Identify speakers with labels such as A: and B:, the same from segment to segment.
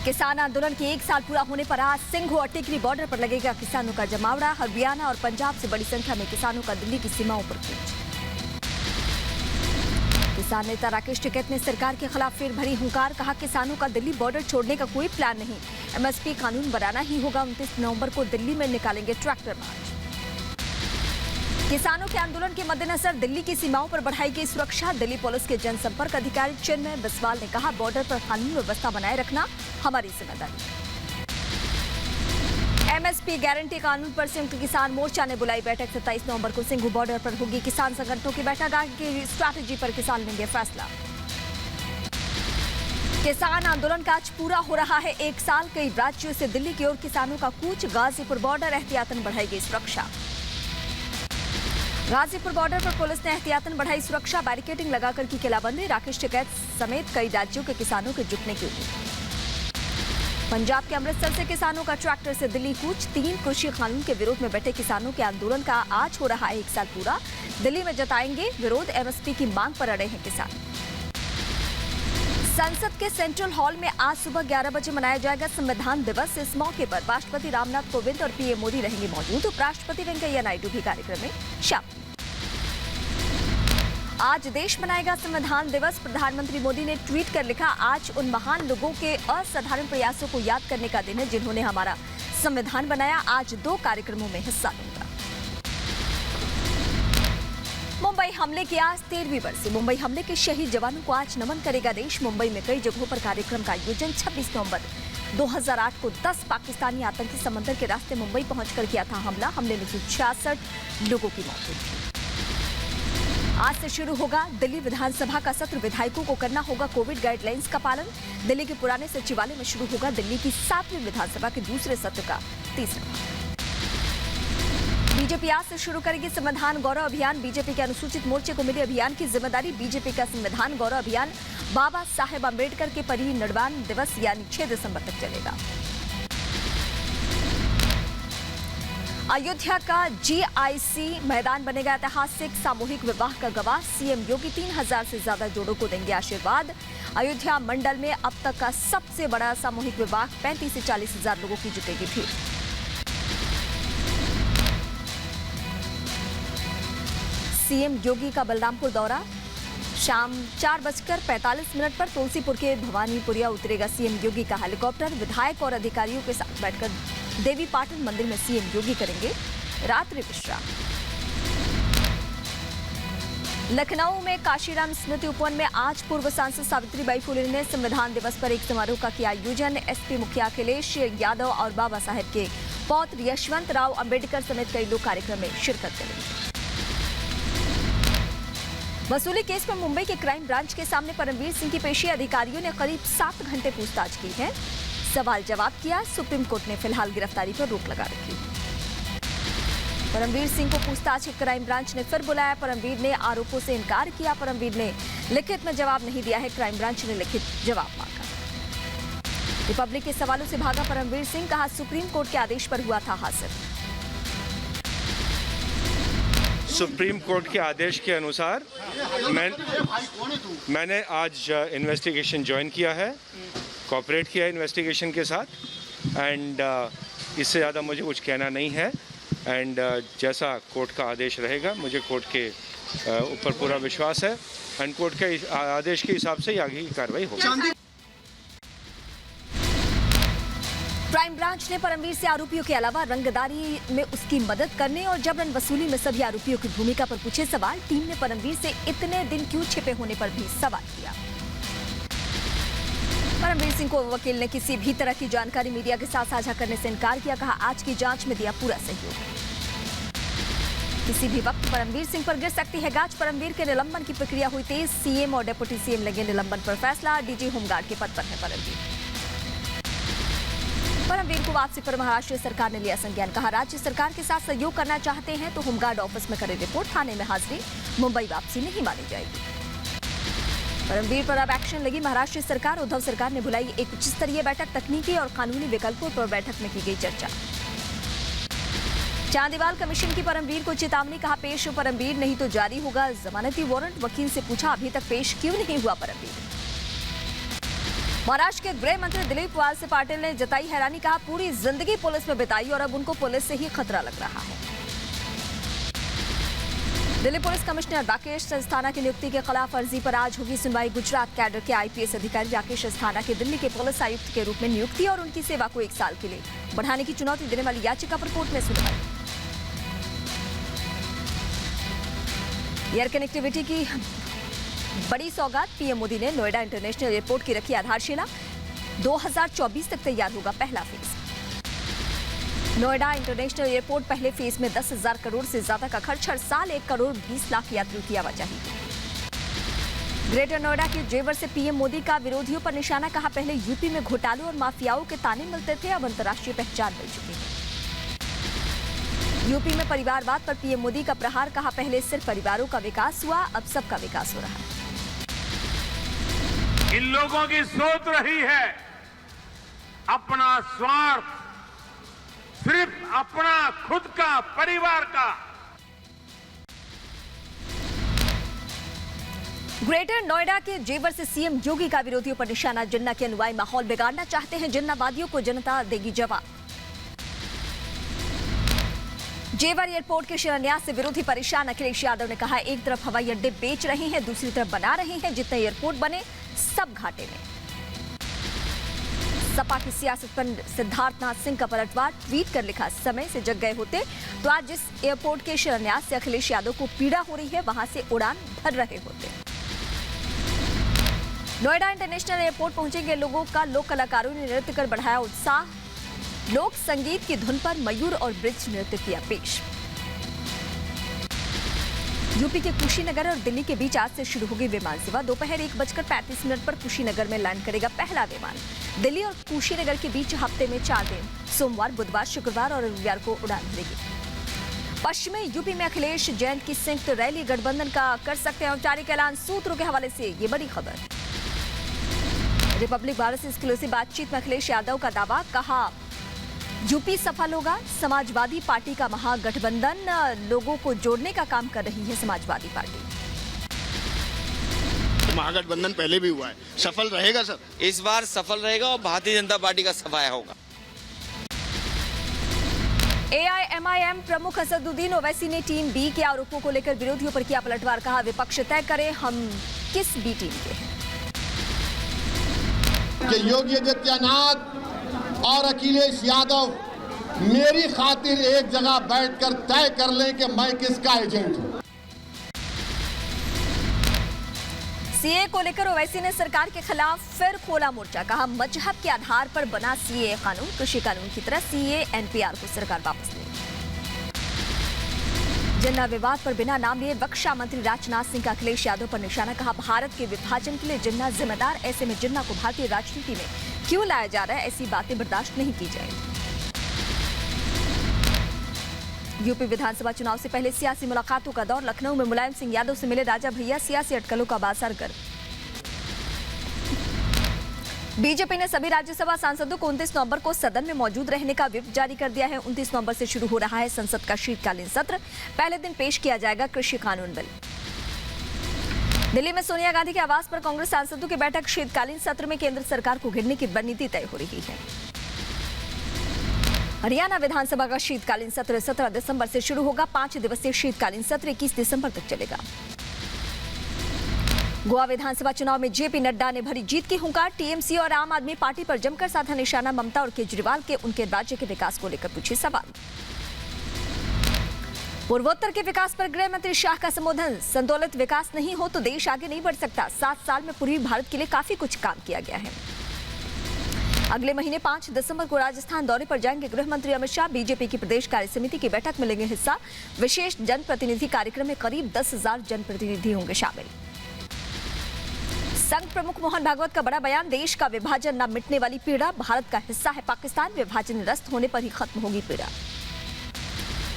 A: किसान आंदोलन के 1 साल पूरा होने पर आज सिंघू और टिकरी बॉर्डर पर लगेगा किसानों का जमावड़ा। हरियाणा और पंजाब से बड़ी संख्या में किसानों का दिल्ली की सीमाओं पर कूच। किसान नेता राकेश टिकैत ने सरकार के खिलाफ फिर भरी हुंकार। कहा, किसानों का दिल्ली बॉर्डर छोड़ने का कोई प्लान नहीं, एमएसपी कानून बनाना ही होगा। 29 नवंबर को दिल्ली में निकालेंगे ट्रैक्टर मार्च। किसानों के आंदोलन के मद्देनजर दिल्ली की सीमाओं पर बढ़ाई गई सुरक्षा। दिल्ली पुलिस के जनसंपर्क अधिकारी चिन्मय बिस्वाल ने कहा, बॉर्डर पर कानून व्यवस्था बनाए रखना हमारी जिम्मेदारी। एमएसपी गारंटी कानून पर संयुक्त किसान मोर्चा ने बुलाई बैठक। 27 नवंबर को सिंघू बॉर्डर पर होगी किसान संगठनों की बैठक। आगे की स्ट्रैटेजी पर किसान लेंगे फैसला। किसान आंदोलन का आज पूरा हो रहा है 1 साल। कई राज्यों से दिल्ली की ओर किसानों का कूच। गाजीपुर बॉर्डर एहतियातन बढ़ाई गई सुरक्षा। गाजीपुर बॉर्डर पर पुलिस ने एहतियातन बढ़ाई सुरक्षा। बैरिकेडिंग लगाकर की किलाबंदी। राकेश टिकैत समेत कई राज्यों के किसानों के जुटने की उम्मीद। पंजाब के अमृतसर से किसानों का ट्रैक्टर से दिल्ली कूच। 3 कृषि कानून के विरोध में बैठे किसानों के आंदोलन का आज हो रहा है 1 साल पूरा। दिल्ली में जताएंगे विरोध। एमएसपी की मांग पर अड़े हैं किसान। संसद के सेंट्रल हॉल में आज सुबह 11 बजे मनाया जाएगा संविधान दिवस। इस मौके पर राष्ट्रपति रामनाथ कोविंद और पीएम मोदी रहेंगे मौजूद। उपराष्ट्रपति वेंकैया नायडू भी कार्यक्रम में शामिल। आज देश मनाएगा संविधान दिवस। प्रधानमंत्री मोदी ने ट्वीट कर लिखा, आज उन महान लोगों के असाधारण प्रयासों को याद करने का दिन है जिन्होंने हमारा संविधान बनाया। आज 2 कार्यक्रमों में हिस्सा लूंगा। मुंबई हमले की आज 13वीं बरसी। मुंबई हमले के शहीद जवानों को आज नमन करेगा देश। मुंबई में कई जगहों पर कार्यक्रम का आयोजन। 26 नवंबर 2008 को 10 पाकिस्तानी आतंकी समंदर के रास्ते मुंबई पहुंचकर किया था हमला। हमले में 66 लोगों की मौत हुई थी। आज से शुरू होगा दिल्ली विधानसभा का सत्र। विधायकों को करना होगा कोविड गाइडलाइंस का पालन। दिल्ली के पुराने सचिवालय में शुरू होगा दिल्ली की 7वीं विधानसभा के दूसरे सत्र का तीसरा भाग। बीजेपी आज से शुरू करेगी संविधान गौरव अभियान। बीजेपी के अनुसूचित मोर्चे को मिली अभियान की जिम्मेदारी। बीजेपी का संविधान गौरव अभियान बाबा साहेब अम्बेडकर के परिनिर्वाण दिवस यानी 6 दिसंबर तक चलेगा। अयोध्या का जीआईसी मैदान बनेगा ऐतिहासिक सामूहिक विवाह का गवाह। सीएम योगी 3000 से ज्यादा जोड़ों को देंगे आशीर्वाद। अयोध्या मंडल में अब तक का सबसे बड़ा सामूहिक विवाह। 35 से 40 हजार लोगों की जुटेगी भीड़। सीएम योगी का बलरामपुर दौरा। शाम 4:45 पर तुलसीपुर के भवानीपुरिया उतरेगा सीएम योगी का हेलीकॉप्टर। विधायक और अधिकारियों के साथ बैठकर देवी पाटन मंदिर में सीएम योगी करेंगे रात्रि विश्राम। लखनऊ में काशीराम स्मृति उपवन में आज पूर्व सांसद सावित्रीबाई फुले ने संविधान दिवस पर एक समारोह का किया आयोजन। एसपी मुखिया अखिलेश यादव और बाबा साहेब के पौत्र यशवंत राव अंबेडकर समेत कई लोग कार्यक्रम में शिरकत करेंगे। वसूली केस में मुंबई के क्राइम ब्रांच के सामने परमवीर सिंह की पेशी। अधिकारियों ने करीब 7 घंटे पूछताछ की है, सवाल जवाब किया। सुप्रीम कोर्ट ने फिलहाल गिरफ्तारी पर रोक लगा रखी। परमवीर सिंह को पूछताछ क्राइम ब्रांच ने फिर बुलाया। परमवीर ने आरोपों से इनकार किया। परमवीर ने लिखित में जवाब नहीं दिया है। क्राइम ब्रांच ने लिखित जवाब मांगा। रिपब्लिक के सवालों से भागा परमवीर सिंह। कहा, सुप्रीम कोर्ट के आदेश पर हुआ था हासिल।
B: सुप्रीम कोर्ट के आदेश के अनुसार मैंने आज इन्वेस्टिगेशन ज्वाइन किया है, कोऑपरेट किया है इन्वेस्टिगेशन के साथ एंड इससे ज़्यादा मुझे कुछ कहना नहीं है एंड जैसा कोर्ट का आदेश रहेगा, मुझे कोर्ट के ऊपर पूरा विश्वास है एंड कोर्ट के आदेश के हिसाब से ही आगे की कार्रवाई होगी।
A: क्राइम ब्रांच ने परमवीर से आरोपियों के अलावा रंगदारी में उसकी मदद करने और जबरन वसूली में सभी आरोपियों की भूमिका पर पूछे सवाल। टीम ने परमवीर से इतने दिन क्यों छिपे होने पर भी सवाल किया। परमवीर सिंह को वकील ने किसी भी तरह की जानकारी मीडिया के साथ साझा करने से इनकार किया। कहा, आज की जांच में दिया पूरा सहयोग। किसी भी वक्त परमवीर सिंह पर गिर सकती है गाज। परमवीर के निलंबन की प्रक्रिया हुई तेज। सीएम और डिप्टी सीएम लगे निलंबन पर फैसला। डीजी होमगार्ड के पद पर है परमवीर को वापसी पर महाराष्ट्र सरकार ने लिया संज्ञान। कहा, राज्य सरकार के साथ सहयोग करना चाहते हैं तो होमगार्ड ऑफिस में करें रिपोर्ट। थाने में हाजिरी। मुंबई वापसी नहीं मानी जाएगी। परमवीर पर अब एक्शन लगी महाराष्ट्र सरकार। उद्धव सरकार ने बुलाई एक उच्च स्तरीय बैठक। तकनीकी और कानूनी विकल्पों पर बैठक में की गई चर्चा। चांदीवाल कमीशन की परमवीर को चेतावनी। कहा, पेश हो परमवीर नहीं तो जारी होगा जमानती वारंट। वकील से पूछा, अभी तक पेश क्यों नहीं हुआ परमवीर। महाराष्ट्र के गृह मंत्री दिलीप वालसे पाटिल ने जताई हैरानी, कहा पूरी जिंदगी पुलिस में बिताई और अब उनको पुलिस से ही खतरा लग रहा है। दिल्ली पुलिस कमिश्नर राकेश अस्थाना की नियुक्ति के खिलाफ अर्जी पर आज होगी सुनवाई। गुजरात कैडर के आईपीएस अधिकारी राकेश अस्थाना की दिल्ली के पुलिस आयुक्त के रूप में नियुक्ति और उनकी सेवा को 1 साल के लिए बढ़ाने की चुनौती देने वाली याचिका पर कोर्ट में सुनवाई। एयर कनेक्टिविटी की बड़ी सौगात, पीएम मोदी ने नोएडा इंटरनेशनल एयरपोर्ट की रखी आधारशिला। 2024 तक तैयार होगा पहला फेज। नोएडा इंटरनेशनल एयरपोर्ट पहले फेज में 10,000 करोड़ से ज्यादा का खर्च, हर साल 1 करोड़ 20 लाख यात्रियों की आवाजाही। ग्रेटर नोएडा के जेवर से पीएम मोदी का विरोधियों पर निशाना, कहा पहले यूपी में घोटालों और माफियाओं के ताने मिलते थे, अब अंतर्राष्ट्रीय पहचान मिल चुकी है। यूपी में परिवारवाद पर पीएम मोदी का प्रहार, कहा पहले सिर्फ परिवारों का विकास हुआ, अब सबका विकास हो रहा है।
C: इन लोगों की सोच रही है अपना स्वार्थ, सिर्फ अपना खुद का, परिवार का।
A: ग्रेटर नोएडा के जेवर से सीएम योगी का विरोधियों पर निशाना, जिन्ना के अनुयायी माहौल बिगाड़ना चाहते हैं, जिन्नावादियों को जनता देगी जवाब। जेवर एयरपोर्ट के शिलान्यास से विरोधी परेशान, अखिलेश यादव ने कहा एक तरफ हवाई अड्डे बेच रहे हैं, दूसरी तरफ बना रहे हैं, जितने एयरपोर्ट बने सब घाटे में। सपा की सियासत पर सिद्धार्थनाथ सिंह का पलटवार, ट्वीट कर लिखा समय से जग गए होते तो आज जिस एयरपोर्ट के शिलान्यास से अखिलेश यादव को पीड़ा हो रही है वहां से उड़ान भर रहे होते। नोएडा इंटरनेशनल एयरपोर्ट पहुंचेंगे लोगों का, लोक कलाकारों ने नृत्य कर बढ़ाया उत्साह। लोक संगीत की धुन पर मयूर और ब्रिज नृत्य किया पेश। यूपी के कुशीनगर और दिल्ली के बीच आज से शुरू होगी विमान सेवा। दोपहर 1:35 पर कुशीनगर में लैंड करेगा पहला विमान। दिल्ली और कुशीनगर के बीच हफ्ते में 4 दिन, सोमवार, बुधवार, शुक्रवार और रविवार को उड़ान भरेगी। पश्चिमी यूपी में अखिलेश जैन की संयुक्त रैली, गठबंधन का कर सकते हैं औपचारिक ऐलान, सूत्रों के हवाले से ये बड़ी खबर। रिपब्लिक भारत से एक्सक्लूसिव बातचीत में अखिलेश यादव का दावा, कहा यूपी सफल होगा। समाजवादी पार्टी का महागठबंधन, लोगों को जोड़ने का काम कर रही है समाजवादी पार्टी।
D: महागठबंधन पहले भी हुआ है, सफल रहेगा सर।
E: इस बार सफल रहेगा और भारतीय जनता पार्टी का सफाया होगा।
A: एआईएमआईएम प्रमुख असदुद्दीन ओवैसी ने टीम बी के आरोपों को लेकर विरोधियों पर किया पलटवार, कहा विपक्ष तय करे हम किस बी टीम के हैं।
F: कि योगी आदित्यनाथ और अखिलेश यादव मेरी खातिर एक जगह बैठकर तय कर लें कि मैं किसका एजेंट हूं।
A: सीए को लेकर ओवैसी ने सरकार के खिलाफ फिर खोला मोर्चा, कहा मजहब के आधार पर बना सीए कानून, कृषि कानून की तरह सीए एनपीआर को सरकार वापस ले। जिन्ना विवाद पर बिना नाम लिए रक्षा मंत्री राजनाथ सिंह का अखिलेश यादव पर निशाना, कहा भारत के विभाजन के लिए जिन्ना जिम्मेदार, ऐसे में जिन्ना को भारतीय राजनीति में क्यों लाया जा रहा है, ऐसी बातें बर्दाश्त नहीं की जाएगी। यूपी विधानसभा चुनाव से पहले सियासी मुलाकातों का दौर, लखनऊ में मुलायम सिंह यादव से मिले राजा भैया, सियासी अटकलों का बाजार गर्म। बीजेपी ने सभी राज्यसभा सांसदों को 29 नवंबर को सदन में मौजूद रहने का व्हिप जारी कर दिया है। 29 नवंबर से शुरू हो रहा है संसद का शीतकालीन सत्र। पहले दिन पेश किया जाएगा कृषि कानून बिल। दिल्ली में सोनिया गांधी के आवास पर कांग्रेस सांसदों की बैठक, शीतकालीन सत्र में केंद्र सरकार को घेरने की रणनीति तय हो रही है। हरियाणा विधानसभा का शीतकालीन सत्र 17 दिसंबर से शुरू होगा। 5 दिवसीय शीतकालीन सत्र 21 दिसंबर तक चलेगा। गोवा विधानसभा चुनाव में जेपी नड्डा ने भरी जीत की हुंकार, टीएमसी और आम आदमी पार्टी पर जमकर साधा निशाना। ममता और केजरीवाल के उनके राज्य के विकास को लेकर पूछे सवाल। पूर्वोत्तर के विकास पर गृह मंत्री शाह का संबोधन, संतुलित विकास नहीं हो तो देश आगे नहीं बढ़ सकता। 7 साल में पूर्वी भारत के लिए काफी कुछ काम किया गया है। अगले महीने 5 दिसंबर को राजस्थान दौरे पर जाएंगे गृह मंत्री अमित शाह। बीजेपी की प्रदेश कार्य समिति की बैठक में लेंगे हिस्सा। विशेष जनप्रतिनिधि कार्यक्रम में करीब 10,000 जनप्रतिनिधि होंगे शामिल। संघ प्रमुख मोहन भागवत का बड़ा बयान, देश का विभाजन न मिटने वाली पीड़ा, भारत का हिस्सा है पाकिस्तान, विभाजन निरस्त होने पर ही खत्म होगी पीड़ा।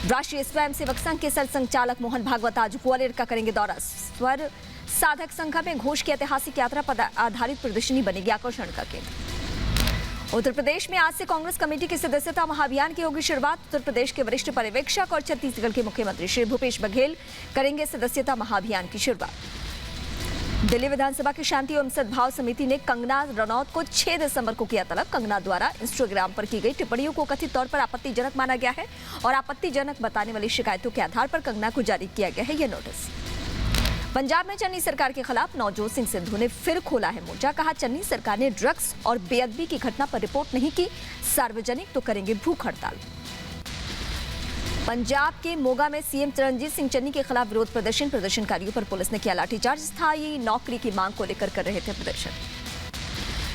A: राष्ट्रीय स्वयंसेवक संघ के सरसंघचालक मोहन भागवत आज ग्वालियर का करेंगे दौरा। स्वर साधक संघ में घोष की ऐतिहासिक यात्रा पर आधारित प्रदर्शनी बनेगी आकर्षण का केंद्र। उत्तर प्रदेश में आज से कांग्रेस कमेटी की सदस्यता महाअभियान की होगी शुरुआत। उत्तर प्रदेश के वरिष्ठ पर्यवेक्षक और छत्तीसगढ़ के मुख्यमंत्री श्री भूपेश बघेल करेंगे सदस्यता महाअभियान की शुरुआत। दिल्ली विधानसभा की शांति एवं सद्भाव समिति ने कंगना रनौत को 6 दिसंबर को किया तलब। कंगना द्वारा इंस्टाग्राम पर की गई टिप्पणियों को कथित तौर पर आपत्तिजनक माना गया है और आपत्तिजनक बताने वाली शिकायतों के आधार पर कंगना को जारी किया गया है यह नोटिस। पंजाब में चन्नी सरकार के खिलाफ नवजोत सिंह सिद्धू ने फिर खोला है मोर्चा। कहा, चन्नी सरकार ने ड्रग्स और बेअदबी की घटना पर रिपोर्ट नहीं की, सार्वजनिक तो करेंगे भूख हड़ताल। पंजाब के मोगा में सीएम रणजीत सिंह चन्नी के खिलाफ विरोध प्रदर्शन। प्रदर्शनकारियों पर पुलिस ने किया लाठीचार्ज। स्थायी नौकरी की मांग को लेकर कर रहे थे प्रदर्शन।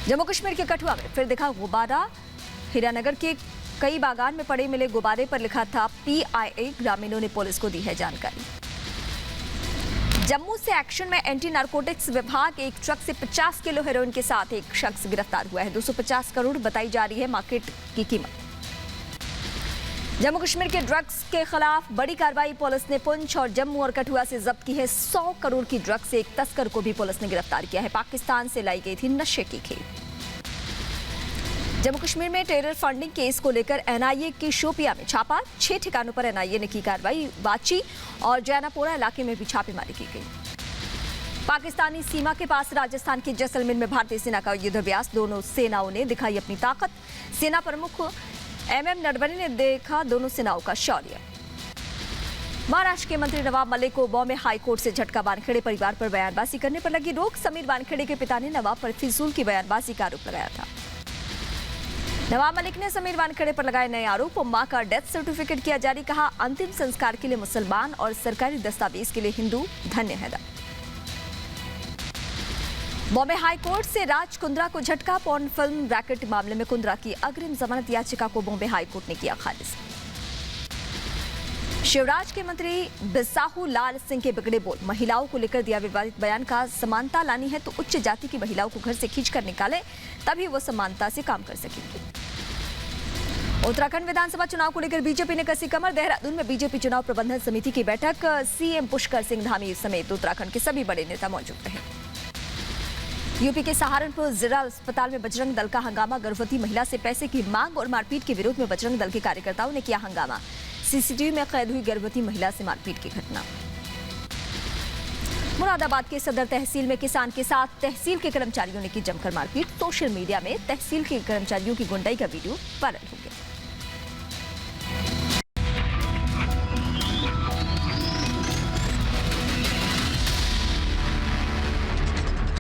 A: जम्मू कश्मीर के कठुआ में फिर दिखा गुब्बारा। हीरानगर के कई बागान में पड़े मिले गुब्बारे पर लिखा था PIA। ग्रामीणों ने पुलिस को दी है जानकारी। जम्मू से एक्शन में एंटी नारकोटिक्स विभाग एक ट्रक से 50 किलो हेरोइन के साथ एक शख्स गिरफ्तार हुआ है। 250 करोड़ बताई जा रही है मार्केट की कीमत। जम्मू कश्मीर के ड्रग्स के खिलाफ बड़ी कार्रवाई। पुलिस ने पुंछ और जम्मू और कठुआ से जब्त की है 100 करोड़ की ड्रग्स से एक तस्कर को भी पुलिस ने गिरफ्तार किया है। पाकिस्तान से लाई गई थी नशे की खेप। जम्मू कश्मीर में टेरर फंडिंग केस को लेकर NIA की शोपिया में छापा। 6 ठिकानों पर NIA ने की कार्रवाई। वाची और जैनापोरा इलाके में भी छापेमारी की गई। पाकिस्तानी सीमा के पास राजस्थान के जैसलमेर में भारतीय सेना का युद्धाभ्यास। दोनों सेनाओं ने दिखाई अपनी ताकत। सेना प्रमुख MM नरवणे ने देखा दोनों सेनाओं का शौर्य। महाराष्ट्र के मंत्री नवाब मलिक को बॉम्बे हाईकोर्ट से झटका। वानखेड़े परिवार पर बयानबाजी करने पर लगी रोक। समीर वानखेड़े के पिता ने नवाब पर फिजूल की बयानबाजी का आरोप लगाया था। नवाब मलिक ने समीर वानखेड़े पर लगाए नए आरोप। मां का डेथ सर्टिफिकेट किया जारी। कहा, अंतिम संस्कार के लिए मुसलमान और सरकारी दस्तावेज के लिए हिंदू धन्य है। बॉम्बे हाईकोर्ट से राज कुंद्रा को झटका। पॉर्न फिल्म रैकेट मामले में कुंद्रा की अग्रिम जमानत याचिका को बॉम्बे हाईकोर्ट ने किया खारिज। शिवराज के मंत्री बिसाहू लाल सिंह के बिगड़े बोल। महिलाओं को लेकर दिया विवादित बयान। का समानता लानी है तो उच्च जाति की महिलाओं को घर से खींचकर निकाले, तभी वो समानता से काम कर सकेंगे। उत्तराखंड विधानसभा चुनाव को लेकर बीजेपी ने कसी कमर। देहरादून में बीजेपी चुनाव प्रबंधन समिति की बैठक। CM पुष्कर सिंह धामी समेत उत्तराखंड के सभी बड़े नेता मौजूद रहे। यूपी के सहारनपुर जिला अस्पताल में बजरंग दल का हंगामा। गर्भवती महिला से पैसे की मांग और मारपीट के विरोध में बजरंग दल के कार्यकर्ताओं ने किया हंगामा। CCTV में कैद हुई गर्भवती महिला से मारपीट की घटना। मुरादाबाद के सदर तहसील में किसान के साथ तहसील के कर्मचारियों ने की जमकर मारपीट। सोशल मीडिया में तहसील के कर्मचारियों की गुंडाई का वीडियो वायरल हो गया।